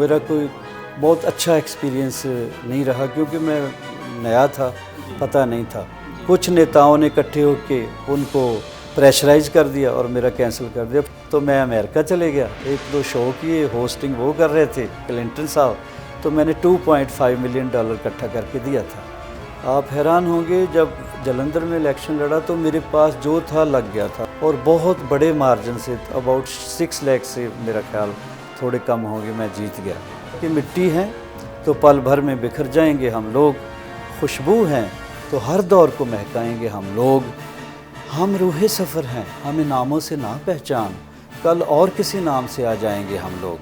मेरा कोई बहुत अच्छा एक्सपीरियंस नहीं रहा क्योंकि मैं नया था, पता नहीं था। कुछ नेताओं ने इकट्ठे होके उनको प्रेशराइज कर दिया और मेरा कैंसिल कर दिया। तो मैं अमेरिका चले गया, एक दो शो किए, होस्टिंग वो कर रहे थे क्लिंटन साहब, तो मैंने $2.5 मिलियन इकट्ठा करके दिया था। आप हैरान होंगे, जब जलंधर में इलेक्शन लड़ा तो मेरे पास जो था लग गया था और बहुत बड़े मार्जिन से, अबाउट 6 लाख से मेरा ख्याल थोड़े कम होंगे, मैं जीत गया। कि मिट्टी है तो पल भर में बिखर जाएंगे हम लोग, खुशबू हैं तो हर दौर को महकाएंगे हम लोग। हम रूहे सफ़र हैं, हमें नामों से ना पहचान, कल और किसी नाम से आ जाएंगे हम लोग।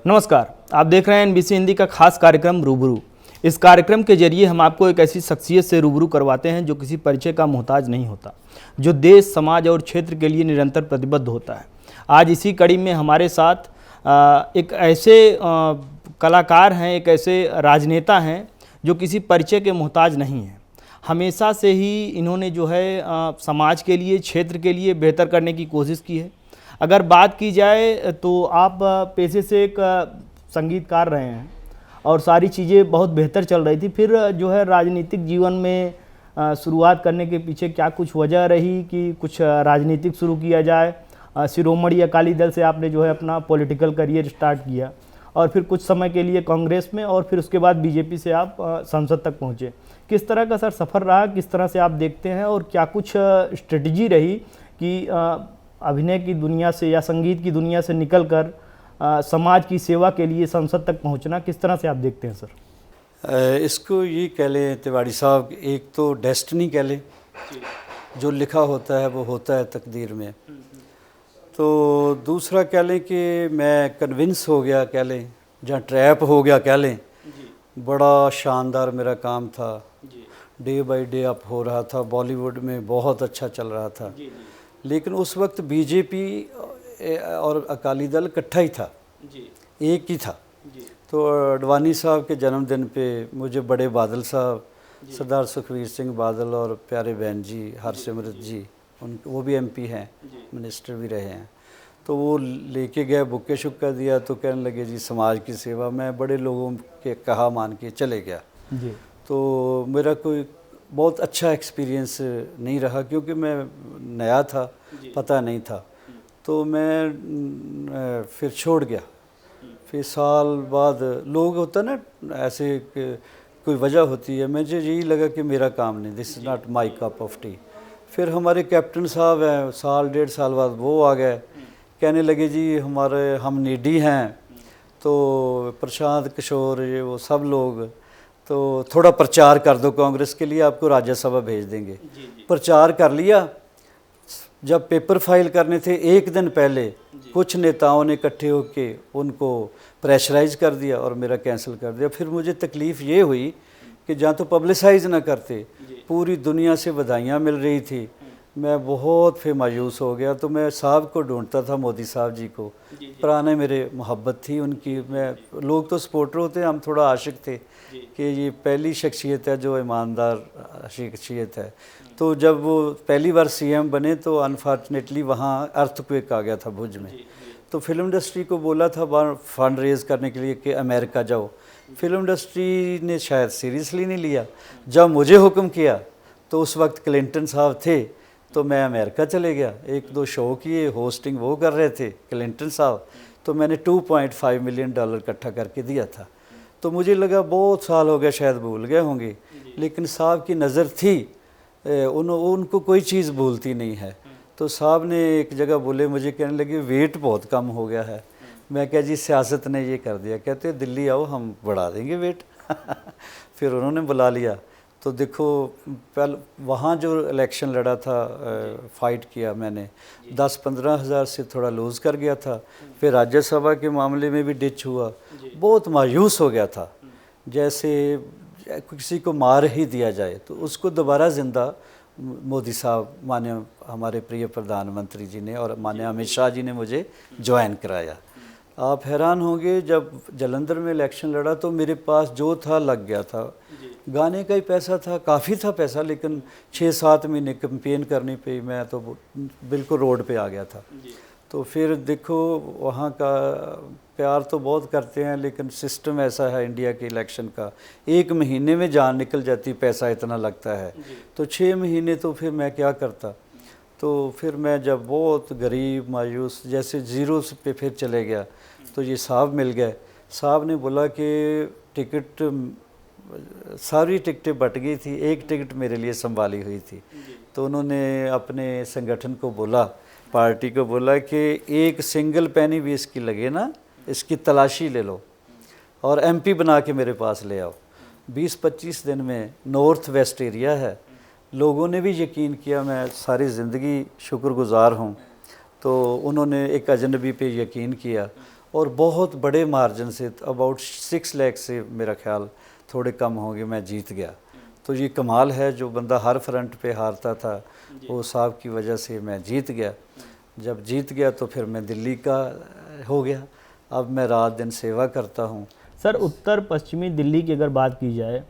नमस्कार, आप देख रहे हैं NBC हिंदी का खास कार्यक्रम रूबरू। इस कार्यक्रम के जरिए हम आपको एक ऐसी शख्सियत से रूबरू करवाते हैं जो किसी परिचय का मोहताज नहीं होता, जो देश, समाज और क्षेत्र के लिए निरंतर प्रतिबद्ध होता है। आज इसी कड़ी में हमारे साथ एक ऐसे कलाकार हैं, एक ऐसे राजनेता हैं जो किसी परिचय के मोहताज नहीं हैं। हमेशा से ही इन्होंने जो है समाज के लिए, क्षेत्र के लिए बेहतर करने की कोशिश की है। अगर बात की जाए तो आप पेशे से एक संगीतकार रहे हैं और सारी चीज़ें बहुत बेहतर चल रही थी, फिर जो है राजनीतिक जीवन में शुरुआत करने के पीछे क्या कुछ वजह रही कि कुछ राजनीतिक शुरू किया जाए? शिरोमणि अकाली दल से आपने जो है अपना पॉलिटिकल करियर स्टार्ट किया और फिर कुछ समय के लिए कांग्रेस में और फिर उसके बाद बीजेपी से आप संसद तक पहुँचे। किस तरह का सर सफ़र रहा, किस तरह से आप देखते हैं और क्या कुछ स्ट्रेटजी रही कि अभिनय की दुनिया से या संगीत की दुनिया से निकलकर समाज की सेवा के लिए संसद तक पहुंचना, किस तरह से आप देखते हैं सर? इसको ये कह लें तिवारी साहब, एक तो डेस्टिनी कह लें, जो लिखा होता है वो होता है तकदीर में। तो दूसरा कह लें कि मैं कन्विंस हो गया कह लें, जहाँ ट्रैप हो गया कह लें। बड़ा शानदार मेरा काम था, डे बाय डे अप हो रहा था, बॉलीवुड में बहुत अच्छा चल रहा था। लेकिन उस वक्त बीजेपी और अकाली दल इकट्ठा ही था, एक ही था। तो अडवाणी साहब के जन्मदिन पे मुझे बड़े बादल साहब, सरदार सुखबीर सिंह बादल और प्यारे बहन जी हरसिमरत जी, वो भी MP हैं, मिनिस्टर भी रहे हैं, तो वो लेके गए, बुक्के शुक्का दिया, तो कहने लगे जी समाज की सेवा। मैं बड़े लोगों के कहा मान के चले गया। तो मेरा कोई बहुत अच्छा एक्सपीरियंस नहीं रहा क्योंकि मैं नया था, पता नहीं था। तो मैं फिर छोड़ गया। फिर साल बाद लोग होता ना ऐसे कोई वजह होती है, मुझे यही लगा कि मेरा काम नहीं, this is not my cup of T. फिर हमारे कैप्टन साहब हैं, साल डेढ़ साल बाद वो आ गए, कहने लगे जी हम नीडी हैं, तो प्रशांत किशोर ये वो सब लोग, तो थोड़ा प्रचार कर दो कांग्रेस के लिए, आपको राज्यसभा भेज देंगे। प्रचार कर लिया। जब पेपर फाइल करने थे एक दिन पहले कुछ नेताओं ने इकट्ठे होके उनको प्रेशराइज कर दिया और मेरा कैंसिल कर दिया। फिर मुझे तकलीफ़ ये हुई कि जहाँ तो पब्लिसाइज ना करते, पूरी दुनिया से बधाइयाँ मिल रही थी, मैं बहुत फिर मायूस हो गया। तो मैं साहब को ढूंढता था, मोदी साहब जी को, पुराने मेरे मोहब्बत थी उनकी। मैं लोग तो सपोर्टर होते हैं, हम थोड़ा आशिक थे कि ये पहली शख्सियत है जो ईमानदार शख्सियत है। तो जब वो पहली बार CM बने तो अनफॉर्चुनेटली वहाँ अर्थक्वेक आ गया था भुज में। तो फिल्म इंडस्ट्री को बोला था फंड रेज़ करने के लिए कि अमेरिका जाओ। फिल्म इंडस्ट्री ने शायद सीरियसली नहीं लिया। जब मुझे हुक्म किया तो उस वक्त क्लिंटन साहब थे, तो मैं अमेरिका चले गया, एक दो शो किए, होस्टिंग वो कर रहे थे क्लिंटन साहब, तो मैंने $2.5 मिलियन इकट्ठा करके दिया था। तो मुझे लगा बहुत साल हो गया, शायद भूल गए होंगे, लेकिन साहब की नज़र थी, उनको कोई चीज़ भूलती नहीं है। तो साहब ने एक जगह बोले, मुझे कहने लगे वेट बहुत कम हो गया है। मैं कहा जी सियासत ने ये कर दिया। कहते दिल्ली आओ हम बढ़ा देंगे वेट। फिर उन्होंने बुला लिया। तो देखो पहले वहाँ जो इलेक्शन लड़ा था, फाइट किया मैंने, 10-15 हज़ार से थोड़ा लूज़ कर गया था। फिर राज्यसभा के मामले में भी डिच हुआ, बहुत मायूस हो गया था, जैसे किसी को मार ही दिया जाए। तो उसको दोबारा ज़िंदा मोदी साहब, माननीय हमारे प्रिय प्रधानमंत्री जी ने और माननीय अमित शाह जी ने मुझे ज्वाइन कराया। आप हैरान होंगे, जब जालंधर में इलेक्शन लड़ा तो मेरे पास जो था लग गया था। गाने का ही पैसा था, काफ़ी था पैसा, लेकिन 6-7 महीने कैंपेन करनी पड़ी, मैं तो बिल्कुल रोड पे आ गया था। तो फिर देखो, वहाँ का प्यार तो बहुत करते हैं, लेकिन सिस्टम ऐसा है इंडिया के इलेक्शन का, 1 महीने में जान निकल जाती, पैसा इतना लगता है। तो 6 महीने तो फिर मैं क्या करता। तो फिर मैं जब बहुत गरीब मायूस जैसे ज़ीरो पे फिर चले गया, तो ये साहब मिल गए। साहब ने बोला कि टिकट, सारी टिकटें बट गई थी, एक टिकट मेरे लिए संभाली हुई थी। तो उन्होंने अपने संगठन को बोला, पार्टी को बोला कि एक सिंगल पैनी भी इसकी लगे ना, इसकी तलाशी ले लो और एमपी बना के मेरे पास ले आओ। 20-25 दिन में नॉर्थ वेस्ट एरिया है, लोगों ने भी यकीन किया, मैं सारी ज़िंदगी शुक्रगुज़ार हूँ। तो उन्होंने एक अजनबी पे यकीन किया और बहुत बड़े मार्जिन से, अबाउट 6 लाख से मेरा ख्याल थोड़े कम होंगे, मैं जीत गया। तो ये कमाल है, जो बंदा हर फ्रंट पे हारता था वो साहब की वजह से मैं जीत गया। जब जीत गया तो फिर मैं दिल्ली का हो गया, अब मैं रात दिन सेवा करता हूँ। सर, उत्तर पश्चिमी दिल्ली की अगर बात की जाए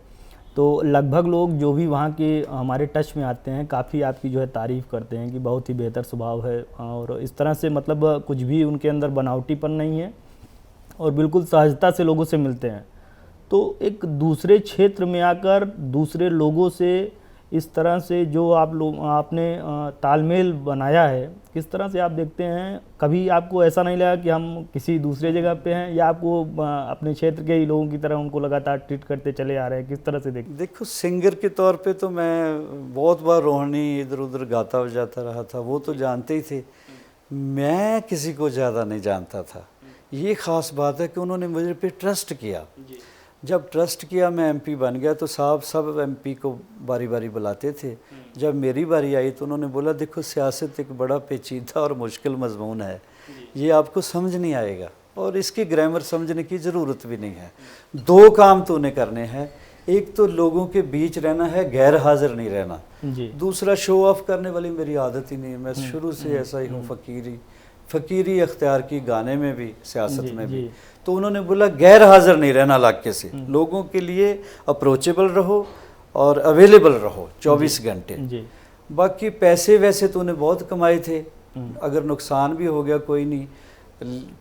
तो लगभग लोग जो भी वहाँ के हमारे टच में आते हैं काफ़ी आपकी जो है तारीफ़ करते हैं कि बहुत ही बेहतर स्वभाव है, और इस तरह से मतलब कुछ भी उनके अंदर बनावटीपन नहीं है और बिल्कुल सहजता से लोगों से मिलते हैं। तो एक दूसरे क्षेत्र में आकर दूसरे लोगों से इस तरह से जो आपने तालमेल बनाया है, किस तरह से आप देखते हैं? कभी आपको ऐसा नहीं लगा कि हम किसी दूसरे जगह पे हैं, या आपको अपने क्षेत्र के ही लोगों की तरह उनको लगातार ट्रीट करते चले आ रहे हैं? किस तरह से देखो, सिंगर के तौर पे तो मैं बहुत बार रोहनी इधर उधर गाता बजाता रहा था, वो तो जानते ही थे। मैं किसी को ज़्यादा नहीं जानता था। ये ख़ास बात है कि उन्होंने मुझे पे ट्रस्ट किया। जब ट्रस्ट किया, मैं एमपी बन गया, तो साहब सब एमपी को बारी बारी बुलाते थे। जब मेरी बारी आई तो उन्होंने बोला, देखो सियासत एक बड़ा पेचीदा और मुश्किल मजमून है, ये आपको समझ नहीं आएगा और इसकी ग्रामर समझने की ज़रूरत भी नहीं है। 2 काम तो उन्हें करने हैं, एक तो लोगों के बीच रहना है, गैर हाजिर नहीं रहना। दूसरा, शो ऑफ करने वाली मेरी आदत ही नहीं है, मैं शुरू से ऐसा ही हूँ। फ़कीरी अख्तियार की, गाने में भी सियासत में भी। तो उन्होंने बोला गैर हाजिर नहीं रहना इलाके से, लोगों के लिए अप्रोचेबल रहो और अवेलेबल रहो 24 घंटे। बाकी पैसे वैसे तो उन्हें बहुत कमाए थे, अगर नुकसान भी हो गया कोई नहीं,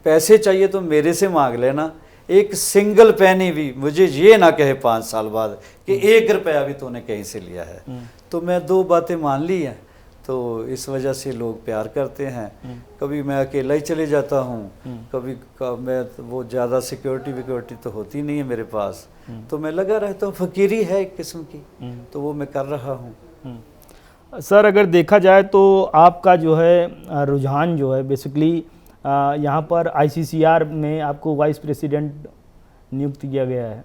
पैसे चाहिए तो मेरे से मांग लेना। एक सिंगल पैनी भी मुझे ये ना कहे 5 साल बाद कि 1 रुपया भी तूने कहीं से लिया है। तो मैं 2 बातें मान ली हैं, तो इस वजह से लोग प्यार करते हैं। कभी मैं अकेला ही चले जाता हूँ, कभी मैं वो ज़्यादा सिक्योरिटी तो होती नहीं है मेरे पास, तो मैं लगा रहता हूँ। फ़कीरी है एक किस्म की, तो वो मैं कर रहा हूँ। सर, अगर देखा जाए तो आपका जो है रुझान जो है बेसिकली यहाँ पर ICCR में आपको वाइस प्रेसिडेंट नियुक्त किया गया है।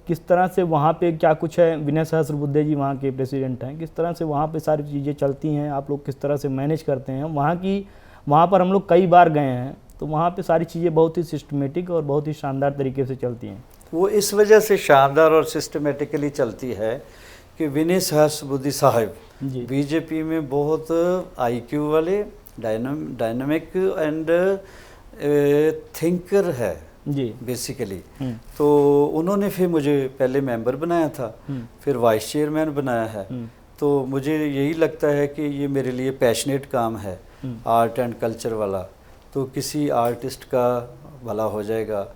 किस तरह से वहाँ पे क्या कुछ है? विनय सहस्रबुद्धे जी वहाँ के प्रेसिडेंट हैं, किस तरह से वहाँ पे सारी चीज़ें चलती हैं, आप लोग किस तरह से मैनेज करते हैं? वहाँ पर हम लोग कई बार गए हैं, तो वहाँ पे सारी चीज़ें बहुत ही सिस्टमेटिक और बहुत ही शानदार तरीके से चलती हैं। वो इस वजह से शानदार और सिस्टमेटिकली चलती है कि विनय सहस्रबुद्धे साहब बीजेपी में बहुत IQ वाले, डायनामिक एंड थिंकर है जी बेसिकली। तो उन्होंने फिर मुझे पहले मेंबर बनाया था, फिर वाइस चेयरमैन बनाया है। तो मुझे यही लगता है कि ये मेरे लिए पैशनेट काम है, आर्ट एंड कल्चर वाला। तो किसी आर्टिस्ट का भला हो जाएगा,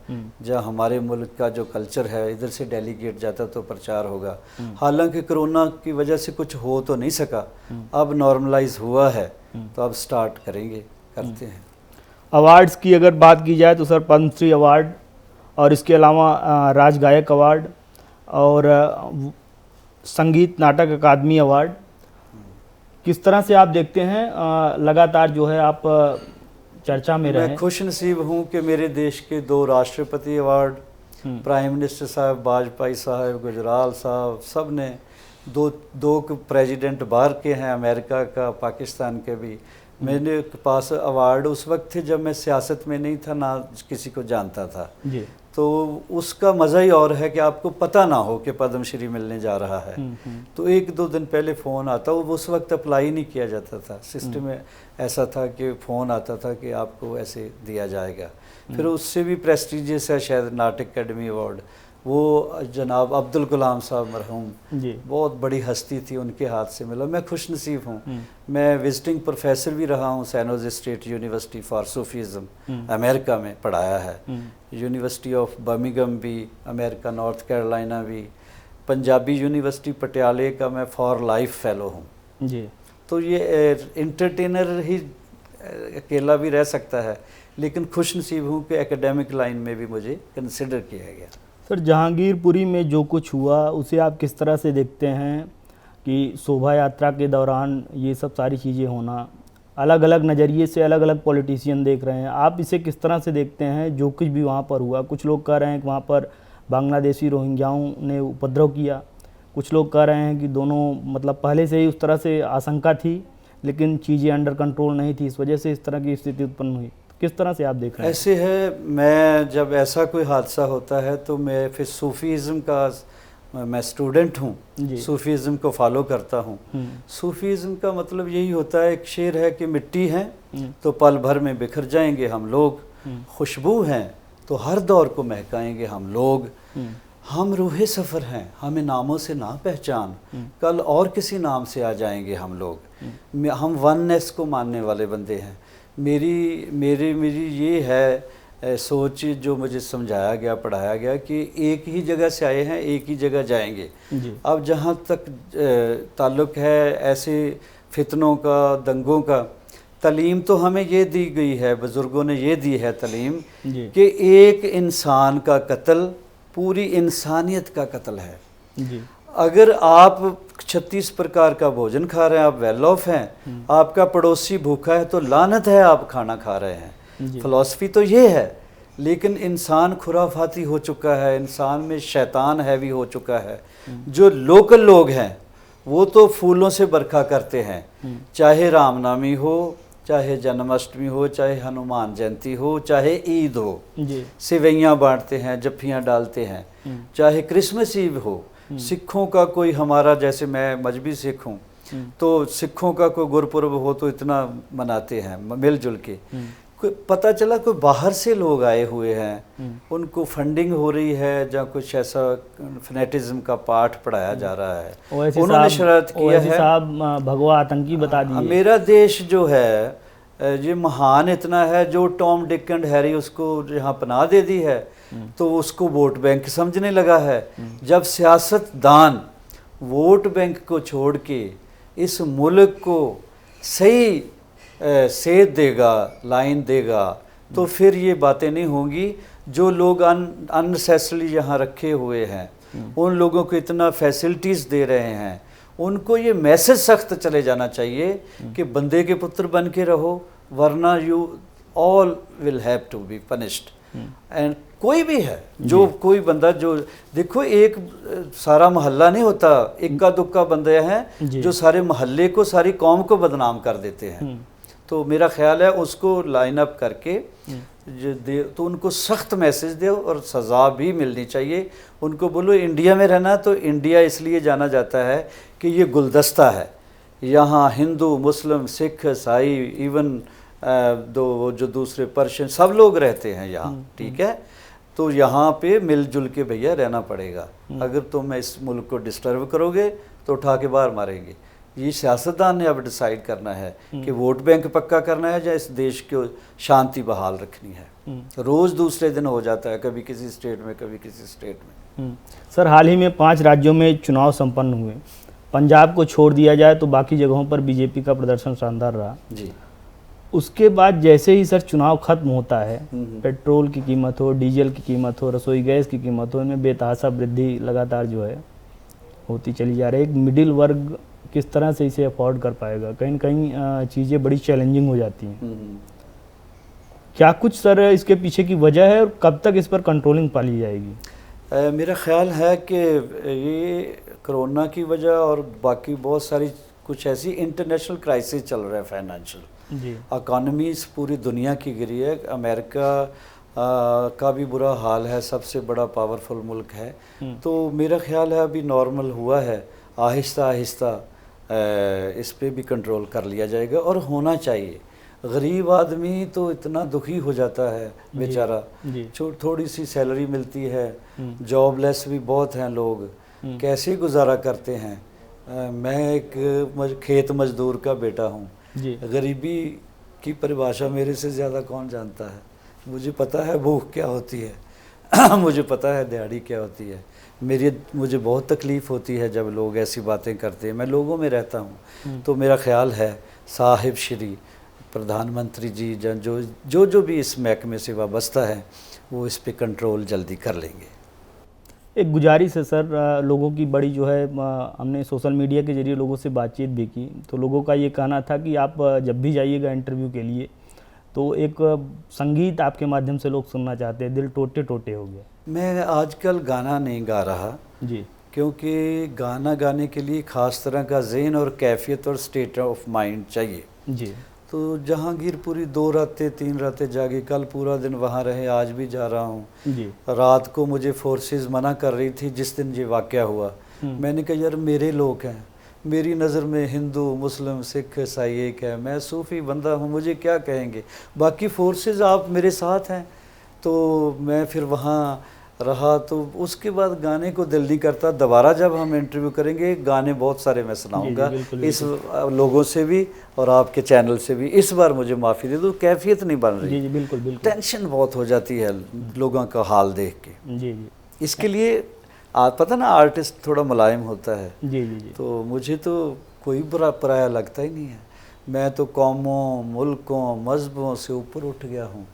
जहाँ हमारे मुल्क का जो कल्चर है इधर से डेलीगेट जाता तो प्रचार होगा। हालांकि कोरोना की वजह से कुछ हो तो नहीं सका, अब नॉर्मलाइज हुआ है, तो अब स्टार्ट करते हैं। अवार्ड्स की अगर बात की जाए तो सर पद्मश्री अवार्ड, और इसके अलावा राजगायक अवार्ड और संगीत नाटक अकादमी अवार्ड, किस तरह से आप देखते हैं? लगातार जो है आप चर्चा में रहे। मैं खुश नसीब हूँ कि मेरे देश के 2 राष्ट्रपति अवार्ड, प्राइम मिनिस्टर साहब वाजपेयी साहब, गुजराल साहब, सब ने, दो प्रेसिडेंट बाहर के हैं, अमेरिका का, पाकिस्तान के भी। मेरे पास अवार्ड उस वक्त थे जब मैं सियासत में नहीं था, ना किसी को जानता था। तो उसका मज़ा ही और है कि आपको पता ना हो कि पद्मश्री मिलने जा रहा है। तो 1-2 दिन पहले फ़ोन आता, वो उस वक्त अप्लाई नहीं किया जाता था, सिस्टम में ऐसा था कि फ़ोन आता था कि आपको ऐसे दिया जाएगा। फिर उससे भी प्रेस्टिजियस है शायद नाटक अकेडमी अवार्ड, वो जनाब अब्दुल कलाम साहब मरहूम, बहुत बड़ी हस्ती थी, उनके हाथ से मिला। मैं खुशनसीब हूँ, मैं विजिटिंग प्रोफेसर भी रहा हूँ San Jose State University for Sufism, America में पढ़ाया है। यूनिवर्सिटी ऑफ बर्मिंघम भी, अमेरिका नॉर्थ कैरोलिना भी, पंजाबी यूनिवर्सिटी पटियाले का मैं फॉर लाइफ फेलो हूँ जी। तो ये इंटरटेनर ही अकेला भी रह सकता है, लेकिन खुशनसीब हूँ कि एकेडमिक लाइन में भी मुझे कंसिडर किया गया। सर, जहांगीरपुरी में जो कुछ हुआ उसे आप किस तरह से देखते हैं कि शोभा यात्रा के दौरान ये सब सारी चीज़ें होना, अलग अलग नज़रिए से अलग अलग पॉलिटिशियन देख रहे हैं, आप इसे किस तरह से देखते हैं जो कुछ भी वहाँ पर हुआ? कुछ लोग कह रहे हैं कि वहाँ पर बांग्लादेशी रोहिंग्याओं ने उपद्रव किया, कुछ लोग कह रहे हैं कि दोनों मतलब पहले से ही उस तरह से आशंका थी लेकिन चीज़ें अंडर कंट्रोल नहीं थी, इस वजह से इस तरह की स्थिति उत्पन्न हुई। किस तरह से आप देख रहे हैं? ऐसे है, मैं जब ऐसा कोई हादसा होता है तो मैं फिर सूफीज़म का, मैं स्टूडेंट हूँ, सूफीज़म को फॉलो करता हूँ। सूफीज़म का मतलब यही होता है, एक शेर है कि मिट्टी है तो पल भर में बिखर जाएंगे हम लोग, खुशबू हैं तो हर दौर को महकाएंगे हम लोग, हम रूहे सफ़र हैं हमें नामों से ना पहचान, कल और किसी नाम से आ जाएंगे हम लोग, हम वननेस को मानने वाले बंदे हैं। मेरी ये है सोच जो मुझे समझाया गया, पढ़ाया गया कि एक ही जगह से आए हैं, एक ही जगह जाएंगे। अब जहाँ तक ताल्लुक़ है ऐसे फितनों का, दंगों का, तालीम तो हमें ये दी गई है, बुज़ुर्गों ने ये दी है तालीम कि एक इंसान का कत्ल पूरी इंसानियत का कत्ल है। अगर आप 36 प्रकार का भोजन खा रहे हैं, आप वेल ऑफ हैं, आपका पड़ोसी भूखा है तो लानत है आप खाना खा रहे हैं। फ़िलॉसफी तो ये है, लेकिन इंसान खुराफाती हो चुका है, इंसान में शैतान हैवी हो चुका है। जो लोकल लोग हैं वो तो फूलों से बरखा करते हैं, चाहे रामनवमी हो, चाहे जन्माष्टमी हो, चाहे हनुमान जयंती हो, चाहे ईद हो, सेवैयाँ बांटते हैं, जफ्फियाँ डालते हैं, चाहे क्रिसमस ईव हो। सिखों का कोई, हमारा जैसे मैं मजहबी सिख हूँ तो सिखों का कोई गुरपुरब हो तो इतना मनाते हैं मिलजुल के। पता चला कोई बाहर से लोग आए हुए हैं, उनको फंडिंग हो रही है, जहाँ कुछ ऐसा फनेटिज्म का पाठ पढ़ाया जा रहा है, उन्होंने शरारत किया है। साहब भगवा आतंकी बता दिए। मेरा देश जो है ये महान इतना है, जो टॉम डिक एंड हैरी उसको यहाँ पनाह दे दी है तो उसको वोट बैंक समझने लगा है। जब सियासतदान वोट बैंक को छोड़ के इस मुल्क को सही सेध देगा, लाइन देगा, तो फिर ये बातें नहीं होंगी। जो लोग अननेसेसरली यहाँ रखे हुए हैं, उन लोगों को इतना फैसिलिटीज़ दे रहे हैं, उनको ये मैसेज सख्त चले जाना चाहिए कि बंदे के पुत्र बन के रहो, वरना you all will have to be punished. And कोई भी है, जो कोई बंदा, जो देखो एक सारा मोहल्ला नहीं होता, इक्का दुक्का बंदे हैं जो सारे मोहल्ले को, सारी कौम को बदनाम कर देते हैं। तो मेरा ख्याल है उसको लाइन अप करके तो उनको सख्त मैसेज दो और सज़ा भी मिलनी चाहिए। उनको बोलो इंडिया में रहना, तो इंडिया इसलिए जाना जाता है कि ये गुलदस्ता है, यहाँ हिंदू, मुस्लिम, सिख, ईसाई, इवन जो दूसरे पर्शियन सब लोग रहते हैं यहाँ, ठीक है। तो यहाँ पे मिलजुल के भैया रहना पड़ेगा। अगर तुम इस मुल्क को डिस्टर्ब करोगे तो उठा के बाहर मारेंगे। ये सियासतदान ने अब डिसाइड करना है कि वोट बैंक पक्का करना है या इस देश को शांति बहाल रखनी है। रोज़ दूसरे दिन हो जाता है, कभी किसी स्टेट में, कभी किसी स्टेट में। सर, हाल ही में 5 राज्यों में चुनाव संपन्न हुए। पंजाब को छोड़ दिया जाए तो बाकी जगहों पर बीजेपी का प्रदर्शन शानदार रहा जी। उसके बाद जैसे ही सर चुनाव खत्म होता है, पेट्रोल की कीमत हो, डीजल की कीमत हो, रसोई गैस की कीमत हो, इनमें बेतहाशा वृद्धि लगातार जो है होती चली जा रही है। एक मिडिल वर्ग किस तरह से इसे अफोर्ड कर पाएगा? कहीं न कहीं चीज़ें बड़ी चैलेंजिंग हो जाती हैं। क्या कुछ सर इसके पीछे की वजह है और कब तक इस पर कंट्रोलिंग पाली जाएगी? मेरा ख्याल है कि ये कोरोना की वजह और बाकी बहुत सारी कुछ ऐसी इंटरनेशनल क्राइसिस चल रहा है, फाइनेंशियल जी, इकॉनमीज पूरी दुनिया की गिरी है। अमेरिका का भी बुरा हाल है, सबसे बड़ा पावरफुल मुल्क है। तो मेरा ख्याल है अभी नॉर्मल हुआ है, आहिस्ता आहिस्ता इस पे भी कंट्रोल कर लिया जाएगा और होना चाहिए। गरीब आदमी तो इतना दुखी हो जाता है बेचारा, थोड़ी सी सैलरी मिलती है, जॉबलेस भी बहुत हैं लोग, कैसे गुजारा करते हैं। मैं एक खेत मजदूर का बेटा हूँ, गरीबी की परिभाषा मेरे से ज़्यादा कौन जानता है। मुझे पता है भूख क्या होती है मुझे पता है दिहाड़ी क्या होती है। मुझे बहुत तकलीफ़ होती है जब लोग ऐसी बातें करते हैं। मैं लोगों में रहता हूँ, तो मेरा ख्याल है साहिब श्री प्रधानमंत्री जी जो भी इस महकमे से वाबस्ता है वो इस पे कंट्रोल जल्दी कर लेंगे। एक गुजारिश है सर, लोगों की बड़ी जो है, हमने सोशल मीडिया के जरिए लोगों से बातचीत भी की, तो लोगों का ये कहना था कि आप जब भी जाइएगा इंटरव्यू के लिए तो एक संगीत आपके माध्यम से लोग सुनना चाहते हैं, दिल टोटे टोटे हो गया। मैं आजकल गाना नहीं गा रहा जी, क्योंकि गाना गाने के लिए ख़ास तरह का ज़हन और कैफियत और स्टेट ऑफ माइंड चाहिए। जी, तो जहांगीरपुरी 2 रातें 3 रातें जागी, कल पूरा दिन वहाँ रहे, आज भी जा रहा हूँ। जी, रात को मुझे फोर्सेस मना कर रही थी जिस दिन ये वाक़या हुआ। मैंने कहा यार मेरे लोग हैं, मेरी नज़र में हिंदू मुस्लिम सिख ईसाई एक है, मैं सूफ़ी बंदा हूँ, मुझे क्या कहेंगे, बाकी फोर्सेस आप मेरे साथ हैं। तो मैं फिर वहाँ रहा, तो उसके बाद गाने को दिल नहीं करता। दोबारा जब हम इंटरव्यू करेंगे गाने बहुत सारे मैं सुनाऊंगा, इस लोगों से भी और आपके चैनल से भी। इस बार मुझे माफ़ी दे दो, कैफियत नहीं बन रही। जी, बिल्कुल बिल्कुल, टेंशन बहुत हो जाती है लोगों का हाल देख के। जी जी, इसके लिए आप पता ना आर्टिस्ट थोड़ा मुलायम होता है। जी जी जी, तो मुझे तो कोई बुरा पराया लगता ही नहीं है। मैं तो कौमों, मुल्कों, मज़हबों से ऊपर उठ गया हूँ।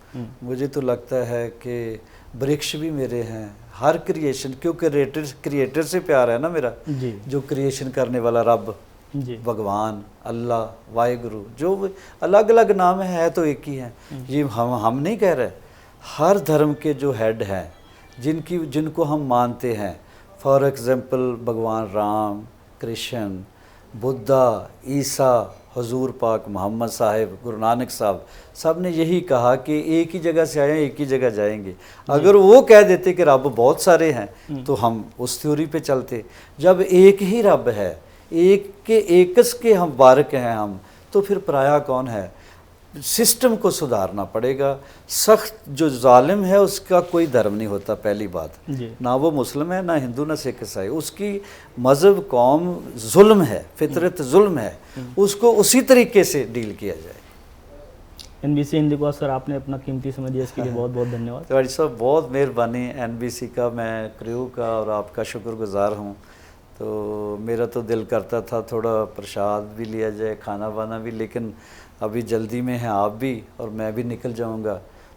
मुझे तो लगता है कि वृक्ष भी मेरे हैं, हर क्रिएशन, क्योंकि क्रिएटर से प्यार है ना मेरा, जी, जो क्रिएशन करने वाला रब, जी, भगवान, अल्लाह, वाहिगुरु, जो अलग अलग नाम है तो एक ही है। ये हम नहीं कह रहे, हर धर्म के जो हेड हैं जिनको हम मानते हैं, फॉर एग्ज़ाम्पल भगवान राम, कृष्ण, बुद्धा, ईसा, हजूर पाक मोहम्मद साहिब, गुरु नानक साहब, सब ने यही कहा कि एक ही जगह से आए हैं, एक ही जगह जाएंगे। अगर वो कह देते कि रब बहुत सारे हैं तो हम उस थ्योरी पे चलते। जब एक ही रब है, एकस के हम बारक हैं हम, तो फिर पराया कौन है। सिस्टम को सुधारना पड़ेगा। सख्त जो जालिम है उसका कोई धर्म नहीं होता, पहली बात, ना वो मुस्लिम है, ना हिंदू, ना सिख ईसाई, उसकी मज़हब कौम जुल्म है, फितरत जुल्म है, उसको उसी तरीके से डील किया जाए। NBC हिंदी को सर आपने अपना कीमती समय दिया, इसके लिए बहुत बहुत धन्यवाद। तिवारी साहब बहुत मेहरबानी, NBC का, मैं क्रू का और आपका शुक्रगुजार हूँ। तो मेरा तो दिल करता था थोड़ा प्रसाद भी लिया जाए, खाना वाना भी, लेकिन अभी जल्दी में है आप भी और मैं भी निकल जाऊंगा।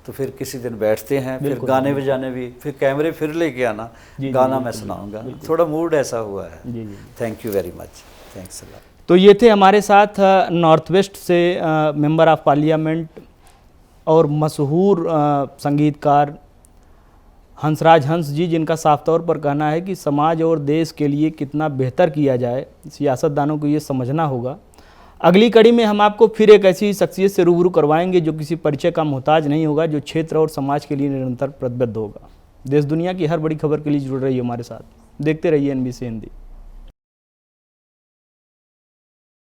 तो फिर किसी दिन बैठते हैं, फिर गाने बजाने भी, फिर कैमरे फिर लेके आना, गाना मैं सुनाऊंगा। थोड़ा मूड ऐसा हुआ है। Thank you very much, thanks a lot. तो ये थे हमारे साथ नॉर्थ वेस्ट से मेंबर ऑफ पार्लियामेंट और मशहूर संगीतकार हंसराज हंस जी, जिनका साफ तौर पर कहना है कि समाज और देश के लिए कितना बेहतर किया जाए, सियासतदानों को ये समझना होगा। अगली कड़ी में हम आपको फिर एक ऐसी शख्सियत से रूबरू करवाएंगे जो किसी परिचय का मोहताज नहीं होगा, जो क्षेत्र और समाज के लिए निरंतर प्रतिबद्ध होगा। देश दुनिया की हर बड़ी खबर के लिए जुड़ रही है हमारे साथ। देखते रहिए NBC हिंदी।